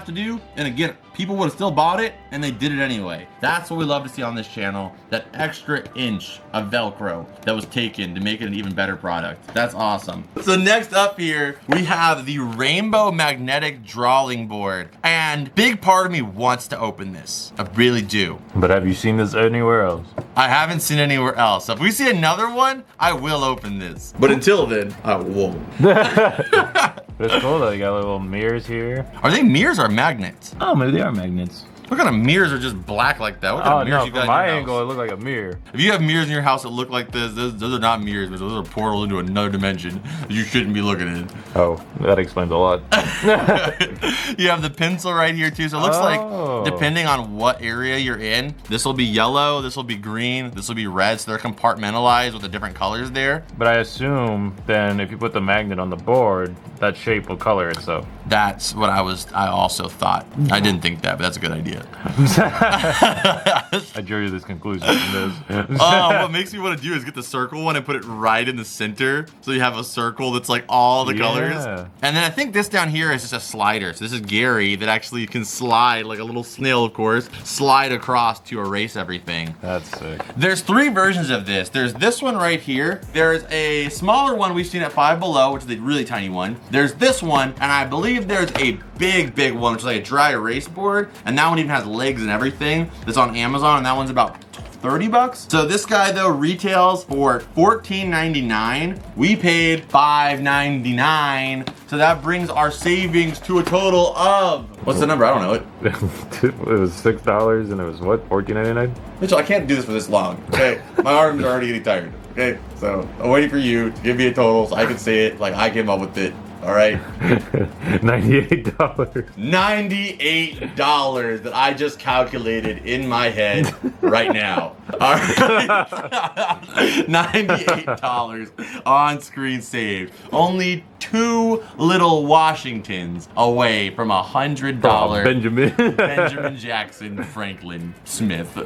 to do. And again, people would have still bought it and they did it anyway. That's what we love to see on this channel. That extra inch of Velcro that was taken to make it an even better product. That's awesome. So next up here, we have the Rainbow Magnetic Drawing Board. And big part of me wants to open this. I really do. But have you seen this anywhere else? I haven't seen anywhere else. So if we see another one, I will open this. But until then, I won't. But it's cool though, you got little mirrors here. Are they mirrors or magnets? Oh, maybe they are magnets. What kind of mirrors are just black like that? What kind of mirrors no, you got from my in your angle, house? it looked like a mirror. If you have mirrors in your house that look like this, those are not mirrors, but those are portals into another dimension that you shouldn't be looking in. Oh, that explains a lot. You have the pencil right here too, so it looks like, depending on what area you're in, this will be yellow, this will be green, this will be red, so they're compartmentalized with the different colors there. But I assume then if you put the magnet on the board, that shape will color it. So That's what I also thought. I didn't think that, but that's a good idea. I drew you this conclusion from this. What makes me want to do is get the circle one and put it right in the center, so you have a circle that's like all the colors. And then I think this down here is just a slider. So this is Gary that actually can slide, like a little snail, of course, slide across to erase everything. That's sick. There's 3 versions of this. There's this one right here. There's a smaller one we've seen at Five Below, which is a really tiny one. There's this one, and I believe there's a big one, which is like a dry erase board, and that one even has legs and everything. That's on Amazon, and that one's about 30 bucks. So this guy though retails for $14.99. We paid $5.99. So that brings our savings to a total of, what's the number? I don't know it. It was $6 and it was what, $14.99? Mitchell, I can't do this for this long, okay? My arms are already getting tired, okay? So I'm waiting for you to give me a total so I can say it like I came up with it. All right. $98. $98 that I just calculated in my head right now. All right. $98 on screen saved. Only 2 little Washingtons away from $100 Benjamin Jackson Franklin Smith.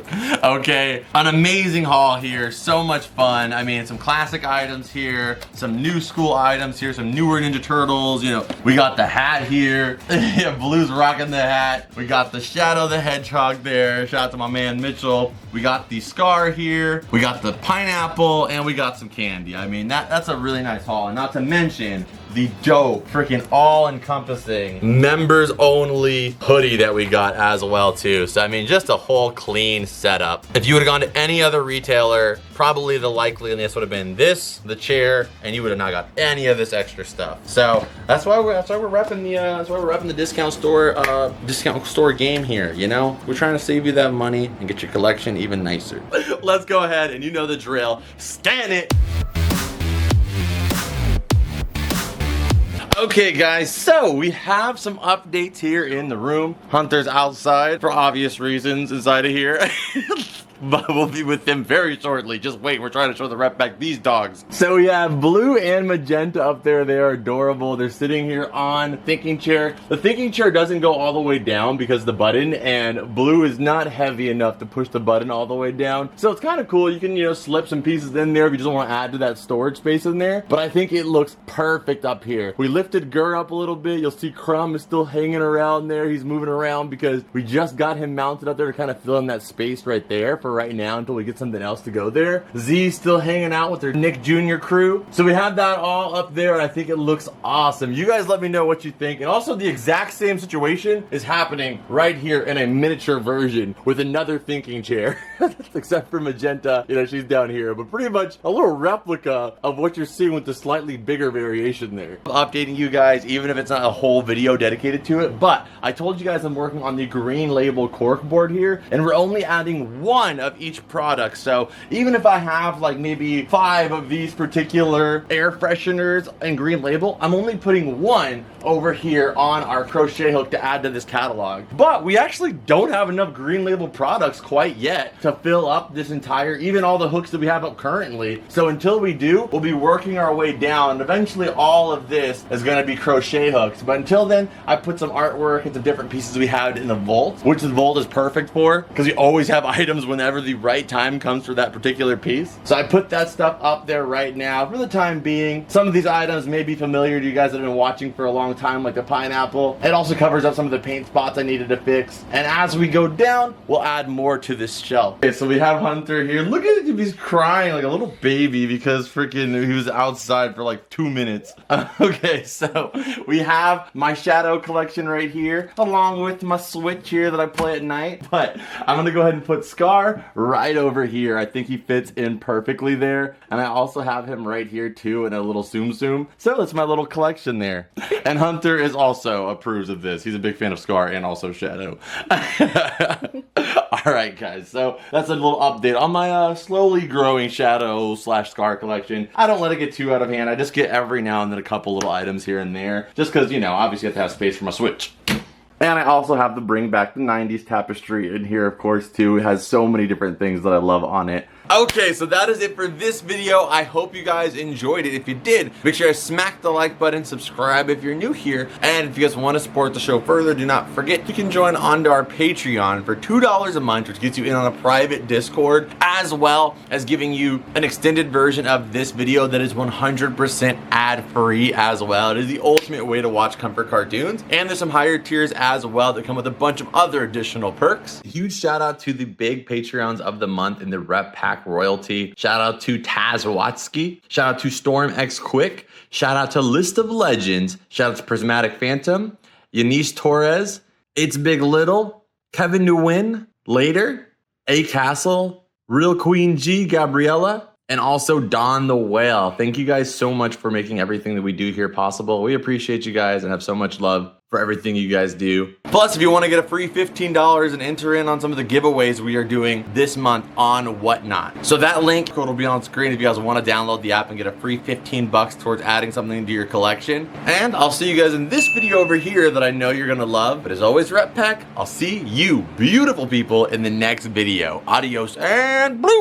Okay, an amazing haul here. So much fun. I mean, some classic items here, some new school items here, some newer Ninja Turtles. You know, we got the hat here. Yeah, Blue's rocking the hat. We got the Shadow the Hedgehog there. Shout out to my man Mitchell. We got the Scar here. We got the pineapple, and we got some candy. I mean, that's a really nice haul. And not to mention the dope, freaking all-encompassing members-only hoodie that we got as well too. So I mean, just a whole clean setup. If you would have gone to any other retailer, probably the likeliness would have been this, the chair, and you would have not got any of this extra stuff. So that's why we're repping the discount store game here. You know, we're trying to save you that money and get your collection even nicer. Let's go ahead, and you know the drill. Scan it. Okay guys, so we have some updates here in the room. Hunter's outside for obvious reasons inside of here. But we'll be with them very shortly. Just wait, we're trying to show the rep back these dogs. So we have Blue and Magenta up there. They are adorable. They're sitting here on thinking chair. The thinking chair doesn't go all the way down because the button, and Blue is not heavy enough to push the button all the way down. So it's kind of cool. You can, you know, slip some pieces in there if you just want to add to that storage space in there. But I think it looks perfect up here. We lifted Gur up a little bit. You'll see Crumb is still hanging around there. He's moving around because we just got him mounted up there to kind of fill in that space right there for right now until we get something else to go there. Z's still hanging out with their Nick Jr. crew. So we have that all up there, and I think it looks awesome. You guys let me know what you think. And also the exact same situation is happening right here in a miniature version with another thinking chair. Except for Magenta, you know, she's down here. But pretty much a little replica of what you're seeing with the slightly bigger variation there. Updating you guys, even if it's not a whole video dedicated to it. But I told you guys I'm working on the green label cork board here, and we're only adding 1 of each product. So even if I have like maybe 5 of these particular air fresheners in green label, I'm only putting 1 over here on our crochet hook to add to this catalog. But we actually don't have enough green label products quite yet to fill up this entire, even all the hooks that we have up currently. So until we do, we'll be working our way down, and eventually all of this is going to be crochet hooks. But until then, I put some artwork and some different pieces we have in the vault, which the vault is perfect for because we always have items whenever the right time comes for that particular piece. So I put that stuff up there right now for the time being. Some of these items may be familiar to you guys that have been watching for a long time, like the pineapple. It also covers up some of the paint spots I needed to fix. And as we go down, we'll add more to this shelf. Okay, so we have Hunter here. Look at him, he's crying like a little baby because freaking he was outside for like 2 minutes. Okay, so we have my Shadow collection right here, along with my Switch here that I play at night. But I'm gonna go ahead and put Scar right over here. I think he fits in perfectly there. And I also have him right here too in a little Tsum Tsum. So it's my little collection there. And Hunter is also approves of this. He's a big fan of Scar and also Shadow. Alright guys, so that's a little update on my slowly growing Shadow / Scar collection. I don't let it get too out of hand. I just get every now and then a couple little items here and there. Just because, you know, obviously I have to have space for my Switch. And I also have the Bring Back the 90s tapestry in here, of course, too. It has so many different things that I love on it. Okay, so that is it for this video. I hope you guys enjoyed it. If you did, make sure to smack the like button, subscribe if you're new here, and if you guys want to support the show further, do not forget you can join onto our Patreon for $2 a month, which gets you in on a private Discord, as well as giving you an extended version of this video that is 100% ad-free as well. It is the ultimate way to watch comfort cartoons, and there's some higher tiers as well that come with a bunch of other additional perks. Huge shout out to the big Patreons of the month in the Rep Pack royalty. Shout out to Taz Watsky. Shout out to Storm X Quick. Shout out to List of Legends. Shout out to Prismatic Phantom. Yanis Torres. It's Big Little. Kevin Nguyen. Later. A Castle. Real Queen G. Gabriella. And also Don the Whale. Thank you guys so much for making everything that we do here possible. We appreciate you guys and have so much love for everything you guys do. Plus, if you want to get a free $15 and enter in on some of the giveaways we are doing this month on Whatnot. So that link code will be on screen if you guys want to download the app and get a free 15 bucks towards adding something to your collection. And I'll see you guys in this video over here that I know you're gonna love. But as always, Rep Pack, I'll see you beautiful people in the next video. Adios and blue.